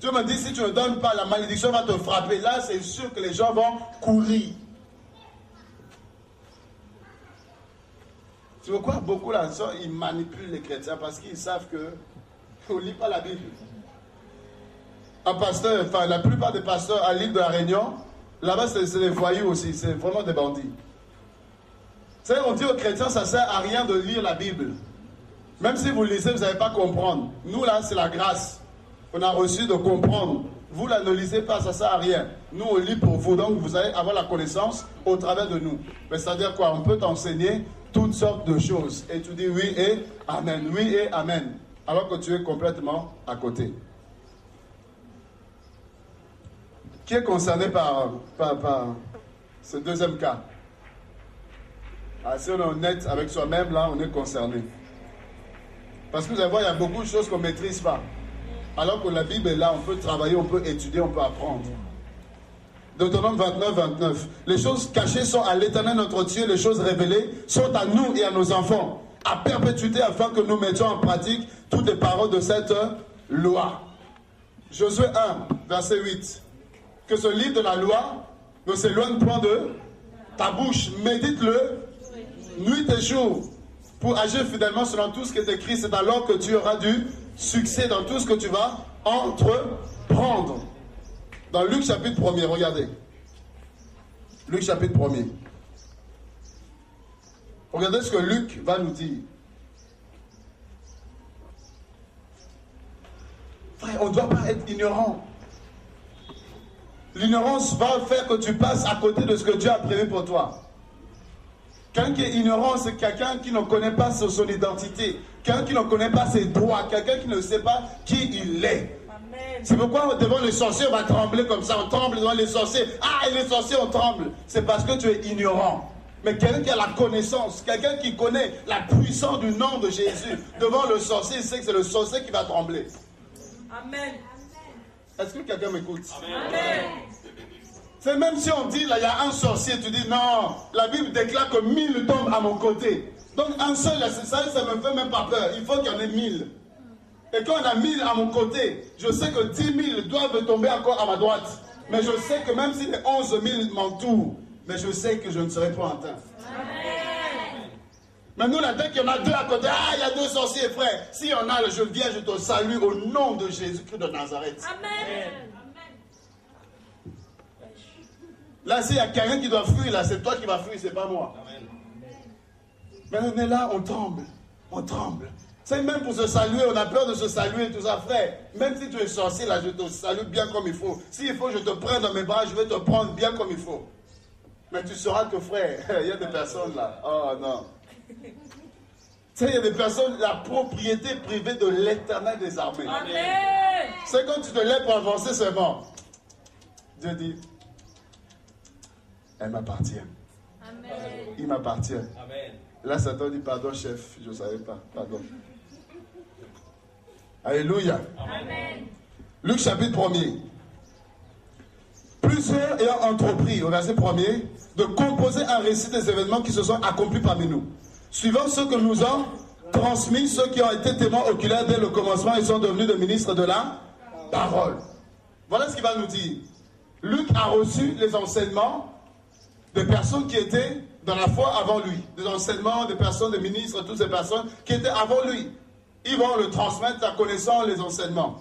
Dieu me dit, si tu ne donnes pas, la malédiction va te frapper. Là, c'est sûr que les gens vont courir. Tu vois quoi? Beaucoup là, ils manipulent les chrétiens parce qu'ils savent qu'on ne lit pas la Bible. Un pasteur, enfin la plupart des pasteurs à l'île de la Réunion, là-bas c'est des voyous aussi, c'est vraiment des bandits. Vous savez, on dit aux chrétiens, ça ne sert à rien de lire la Bible. Même si vous lisez, vous n'allez pas comprendre. Nous là, c'est la grâce. On a reçu de comprendre. Vous là, ne lisez pas, ça ne sert à rien. Nous, on lit pour vous, donc vous allez avoir la connaissance au travers de nous. Mais c'est-à-dire quoi? On peut t'enseigner toutes sortes de choses. Et tu dis oui et amen, oui et amen. Alors que tu es complètement à côté. Qui est concerné par ce deuxième cas? Si on est honnête avec soi-même, là, on est concerné. Parce que vous allez voir, il y a beaucoup de choses qu'on ne maîtrise pas. Alors que la Bible est là, on peut travailler, on peut étudier, on peut apprendre. Deutéronome 29, 29. Les choses cachées sont à l'Éternel notre Dieu, les choses révélées sont à nous et à nos enfants, à perpétuité, afin que nous mettions en pratique toutes les paroles de cette loi. Josué 1, verset 8. Que ce livre de la loi ne s'éloigne point de ta bouche. Médite-le nuit et jour pour agir fidèlement selon tout ce qui est écrit. C'est alors que tu auras du succès dans tout ce que tu vas entreprendre. Dans Luc chapitre 1er, regardez. Luc chapitre 1er. Regardez ce que Luc va nous dire. Frère, on ne doit pas être ignorant. L'ignorance va faire que tu passes à côté de ce que Dieu a prévu pour toi. Quelqu'un qui est ignorant, c'est quelqu'un qui ne connaît pas son identité. Quelqu'un qui ne connaît pas ses droits. Quelqu'un qui ne sait pas qui il est. C'est pourquoi devant les sorciers, on va trembler comme ça. On tremble devant les sorciers. Ah, et les sorciers, on tremble. C'est parce que tu es ignorant. Mais quelqu'un qui a la connaissance, quelqu'un qui connaît la puissance du nom de Jésus, devant le sorcier, il sait que c'est le sorcier qui va trembler. Amen. Est-ce que quelqu'un m'écoute? Amen. C'est même si on dit, là, il y a un sorcier, tu dis, non, la Bible déclare que 1000 tombent à mon côté. Donc un seul, là, ça me fait même pas peur. Il faut qu'il y en ait 1000. Et quand on a 1000 à mon côté, je sais que 10 000 doivent tomber encore à ma droite. Mais je sais que même si les 11 000 m'entourent, mais je sais que je ne serai pas atteint. Amen. Mais nous, là, dès qu'il y en a 2 à côté, il y a 2 sorciers, frère. S'il y en a, je viens, je te salue au nom de Jésus-Christ de Nazareth. Amen. Là, s'il y a quelqu'un qui doit fuir, là, c'est toi qui vas fuir, c'est pas moi. Amen. Mais on est là, on tremble. On tremble. C'est même pour se saluer, on a peur de se saluer, tout ça, frère. Même si tu es sorcier, là, je te salue bien comme il faut. S'il faut, je te prends dans mes bras, je vais te prendre bien comme il faut. Mais tu sauras que frère, il y a des personnes là. Oh non. Tu sais, il y a des personnes, la propriété privée de l'Éternel des armées. Amen. C'est quand tu te lèves pour avancer seulement. Dieu dit, elle m'appartient. Amen. Il m'appartient. Amen. Là, Satan dit, pardon chef, je ne savais pas. Pardon. Alléluia. Amen. Luc chapitre 1er. Plusieurs ayant entrepris, au verset 1er, de composer un récit des événements qui se sont accomplis parmi nous. Suivant ceux que nous ont transmis, ceux qui ont été témoins oculaires dès le commencement et sont devenus des ministres de la parole. Voilà ce qu'il va nous dire. Luc a reçu les enseignements des personnes qui étaient dans la foi avant lui. Des enseignements des personnes, des ministres, toutes ces personnes qui étaient avant lui. Ils vont le transmettre en connaissant les enseignements.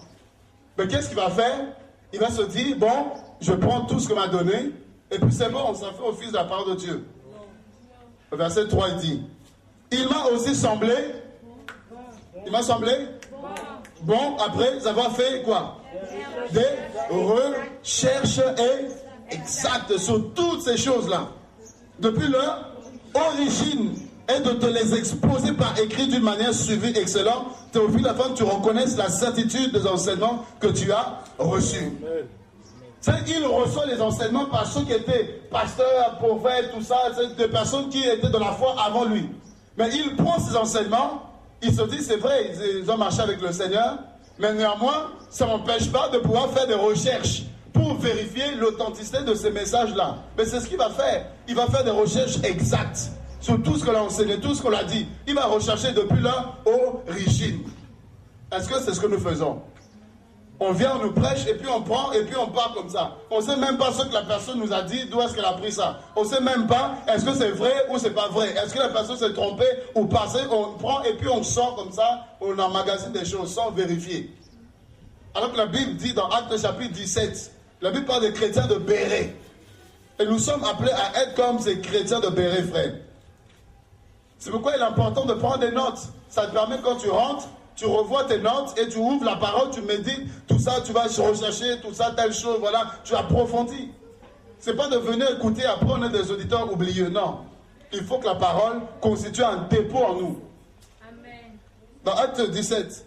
Mais qu'est-ce qu'il va faire? Il va se dire, bon, je prends tout ce qu'on m'a donné, et puis c'est bon, ça fait office de la parole de Dieu. Le verset 3, il dit, il m'a aussi semblé, bon, après avoir fait quoi? Des recherches exactes sur toutes ces choses-là. Depuis leur origine, et de te les exposer par écrit d'une manière suivie, excellente, Théophile, afin que tu reconnaisses la certitude des enseignements que tu as reçus. Il reçoit les enseignements par ceux qui étaient pasteurs, prophètes, tout ça, des personnes qui étaient dans la foi avant lui. Mais il prend ces enseignements, il se dit, c'est vrai, ils ont marché avec le Seigneur, mais néanmoins, ça ne m'empêche pas de pouvoir faire des recherches pour vérifier l'authenticité de ces messages-là. Mais c'est ce qu'il va faire. Il va faire des recherches exactes sur tout ce qu'on a enseigné, tout ce qu'on a dit. Il va rechercher depuis leur origine. Est-ce que c'est ce que nous faisons? On vient, on nous prêche, et puis on prend, et puis on part comme ça. On ne sait même pas ce que la personne nous a dit, d'où est-ce qu'elle a pris ça. On ne sait même pas, est-ce que c'est vrai ou c'est pas vrai. Est-ce que la personne s'est trompée ou pas. On prend, et puis on sort comme ça, on emmagasine des choses sans vérifier. Alors que la Bible dit dans Actes chapitre 17, la Bible parle des chrétiens de Béret. Et nous sommes appelés à être comme ces chrétiens de Béret, frère. C'est pourquoi il est important de prendre des notes. Ça te permet quand tu rentres, tu revois tes notes et tu ouvres la parole, tu médites, tout ça, tu vas rechercher, tout ça, telle chose, voilà, tu approfondis. C'est pas de venir écouter, après on est des auditeurs oublieux, non. Il faut que la parole constitue un dépôt en nous. Amen. Dans Acte 17,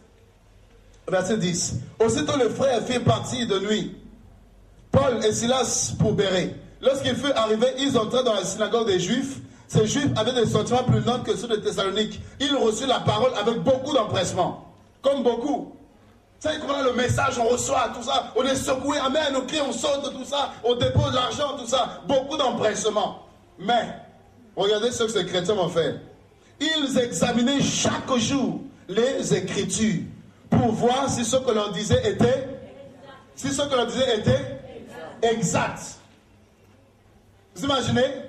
verset 10. Aussitôt les frères firent partie de nuit, Paul et Silas pour Béret. Lorsqu'ils furent arrivés, ils entrèrent dans la synagogue des Juifs. Ces Juifs avaient des sentiments plus nobles que ceux de Thessalonique. Ils reçurent la parole avec beaucoup d'empressement. Comme beaucoup. Vous savez comment le message, on reçoit tout ça, on est secoué, amen, on crie, on saute, tout ça, on dépose l'argent, tout ça. Beaucoup d'empressement. Mais, regardez ce que ces chrétiens vont faire. Ils examinaient chaque jour les Écritures pour voir si ce que l'on disait était exact. Vous imaginez?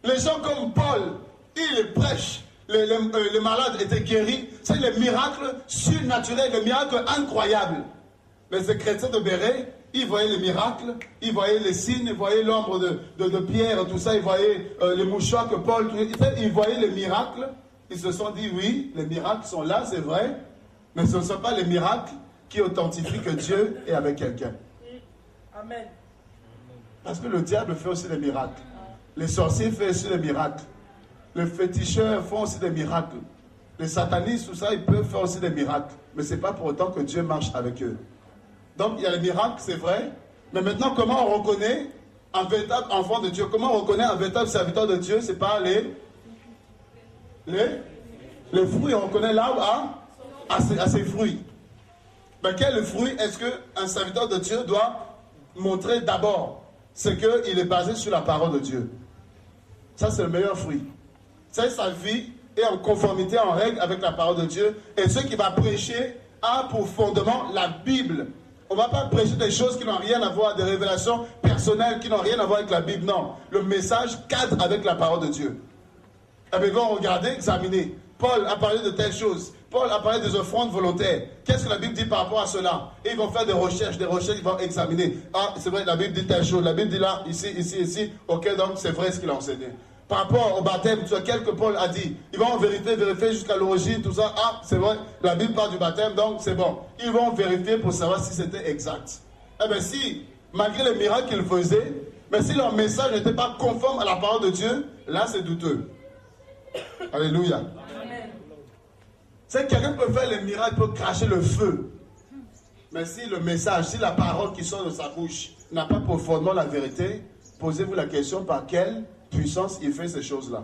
Les gens comme Paul, il prêche, les malades étaient guéris. C'est les miracles surnaturels, les miracles incroyables. Mais ces chrétiens de Béret, ils voyaient les miracles, ils voyaient les signes, ils voyaient l'ombre de Pierre, tout ça, ils voyaient les mouchoirs que Paul, ils voyaient les miracles. Ils se sont dit, oui, les miracles sont là, c'est vrai, mais ce ne sont pas les miracles qui authentifient que Dieu est avec quelqu'un. Amen. Parce que le diable fait aussi des miracles. Les sorciers font aussi des miracles. Les féticheurs font aussi des miracles. Les satanistes, tout ça, ils peuvent faire aussi des miracles. Mais ce n'est pas pour autant que Dieu marche avec eux. Donc, il y a les miracles, c'est vrai. Mais maintenant, comment on reconnaît un véritable enfant de Dieu? Comment on reconnaît un véritable serviteur de Dieu? C'est par les fruits. On reconnaît l'arbre à ses fruits. Mais quel fruit est-ce qu'un serviteur de Dieu doit montrer d'abord? C'est qu'il est basé sur la parole de Dieu. Ça, c'est le meilleur fruit. C'est sa vie est en conformité, en règle avec la parole de Dieu. Et ce qui va prêcher a pour fondement la Bible. On ne va pas prêcher des choses qui n'ont rien à voir, des révélations personnelles qui n'ont rien à voir avec la Bible. Non, le message cadre avec la parole de Dieu. Et bien, ils vont regarder, examiner. Paul a parlé de telles choses. Paul a parlé des offrandes volontaires. Qu'est-ce que la Bible dit par rapport à cela? Et ils vont faire des recherches, ils vont examiner. Ah, c'est vrai, la Bible dit telle chose. La Bible dit là, ici. Ok, donc c'est vrai ce qu'il a enseigné. Par rapport au baptême, tu vois, quel que Paul a dit. Ils vont vérifier jusqu'à l'origine, tout ça. Ah, c'est vrai, la Bible parle du baptême, donc c'est bon. Ils vont vérifier pour savoir si c'était exact. Eh bien, si, malgré les miracles qu'ils faisaient, Mais si leur message n'était pas conforme à la parole de Dieu, là c'est douteux. Alléluia. C'est quelqu'un peut faire les miracles, peut cracher le feu. Mais si le message, si la parole qui sort de sa bouche n'a pas profondément la vérité, posez-vous la question par quelle puissance il fait ces choses-là.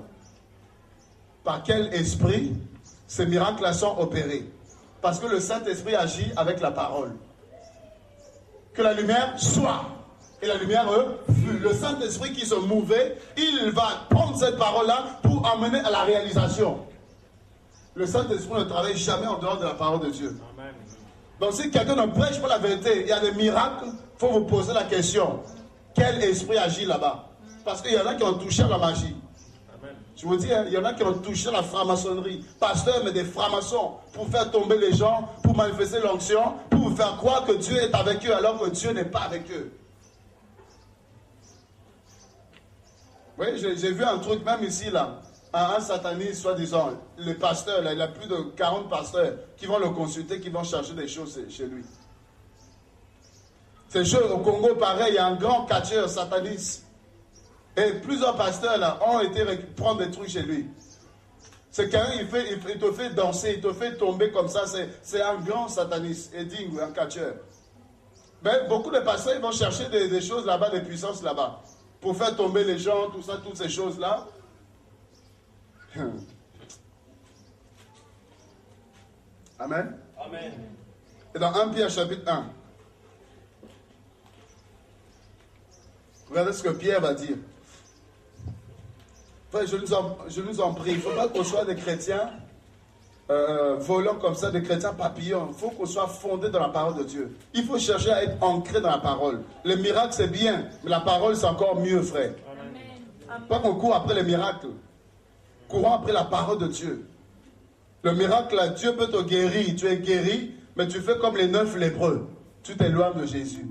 Par quel esprit ces miracles-là sont opérés. Parce que le Saint-Esprit agit avec la parole. Que la lumière soit. Et la lumière fut. Le Saint-Esprit qui se mouvait, il va prendre cette parole-là pour amener à la réalisation. Le Saint-Esprit ne travaille jamais en dehors de la parole de Dieu. Amen. Donc si quelqu'un ne prêche pas la vérité, il y a des miracles, il faut vous poser la question. Quel esprit agit là-bas? Parce qu'il y en a qui ont touché à la magie. Amen. Je vous dis, il y en a qui ont touché à la franc-maçonnerie. Pasteurs, mais des francs-maçons, pour faire tomber les gens, pour manifester l'onction, pour vous faire croire que Dieu est avec eux alors que Dieu n'est pas avec eux. Oui, j'ai vu un truc même ici, là. Un sataniste, soi-disant, les pasteurs, là, il y a plus de 40 pasteurs qui vont le consulter, qui vont chercher des choses chez lui. Ces choses, au Congo, pareil, il y a un grand catcheur sataniste. Et plusieurs pasteurs, là, ont été prendre des trucs chez lui. C'est quelqu'un, il te fait danser, il te fait tomber comme ça, c'est un grand sataniste, Edding, un catcheur. Mais beaucoup de pasteurs, ils vont chercher des choses là-bas, des puissances là-bas, pour faire tomber les gens, tout ça, toutes ces choses-là. Amen. Amen. Et dans 1 Pierre chapitre 1, regardez ce que Pierre va dire. Frère, je nous en prie, il ne faut pas qu'on soit des chrétiens volants comme ça, des chrétiens papillons. Il faut qu'on soit fondés dans la parole de Dieu. Il faut chercher à être ancré dans la parole. Les miracles, c'est bien, mais la parole, c'est encore mieux, frère. Amen. Pas qu'on court après les miracles. Courons après la parole de Dieu. Le miracle, là, Dieu peut te guérir. Tu es guéri, mais tu fais comme les 9 lépreux. Tu t'éloignes de Jésus.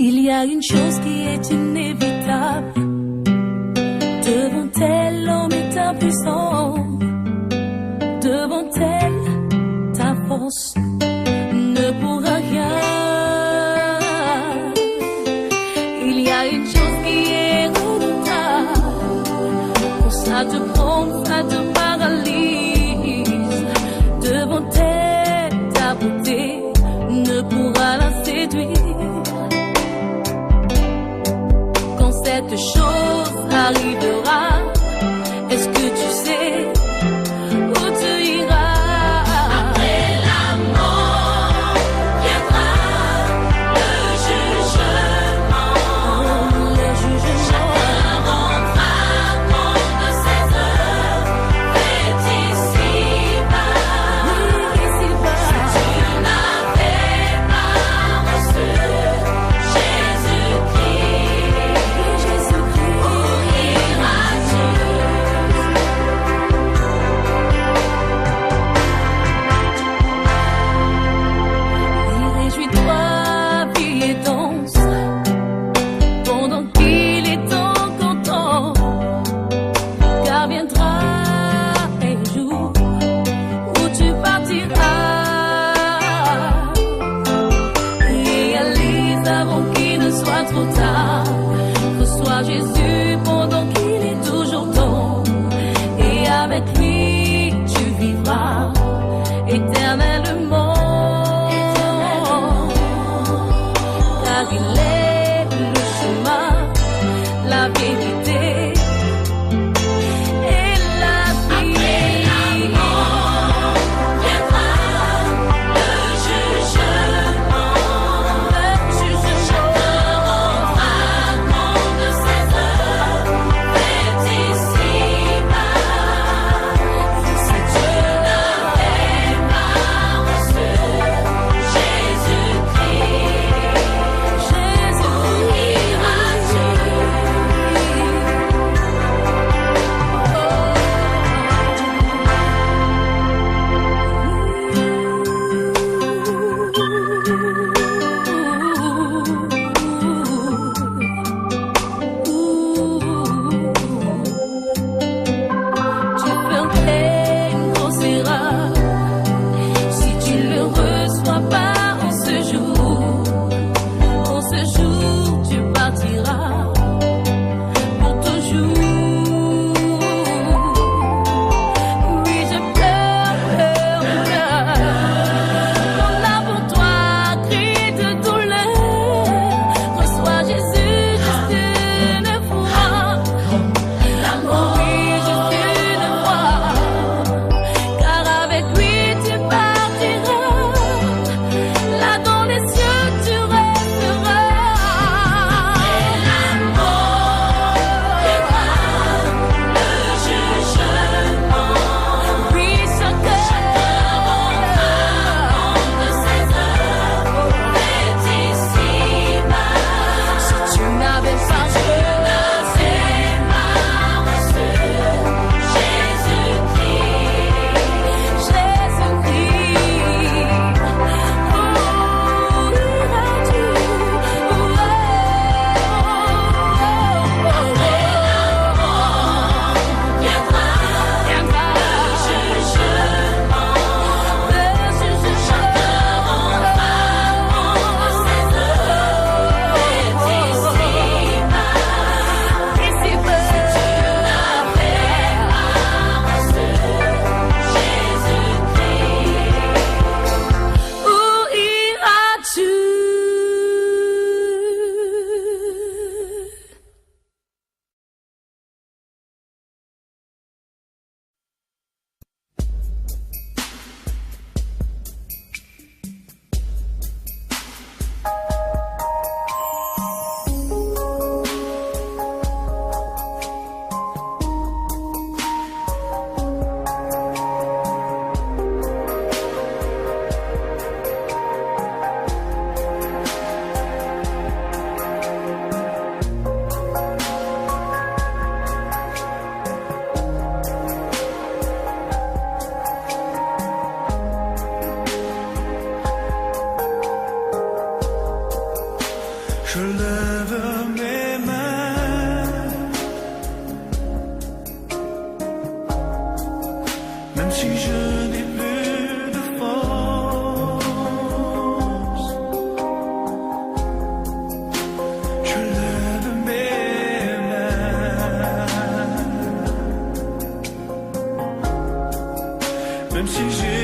Il y a une chose qui est inévitable. Devant elle, l'homme est impuissant. Devant elle, ta force ne pourra rien. Il y a une chose qui est redoutable. Quand ça te prend, ça te paralyse. Devant elle, ta beauté ne pourra la séduire. Cette chose arrivera. Est-ce que tu sais où tu iras? Après la mort viendra le jugement. Chacun rendra compte de ses œuvres faites ici-bas. Si tu n'avais pas reçu Jésus-Christ, où iras-tu? si je n'ai plus de force, je lève mes mains. Même si j'ai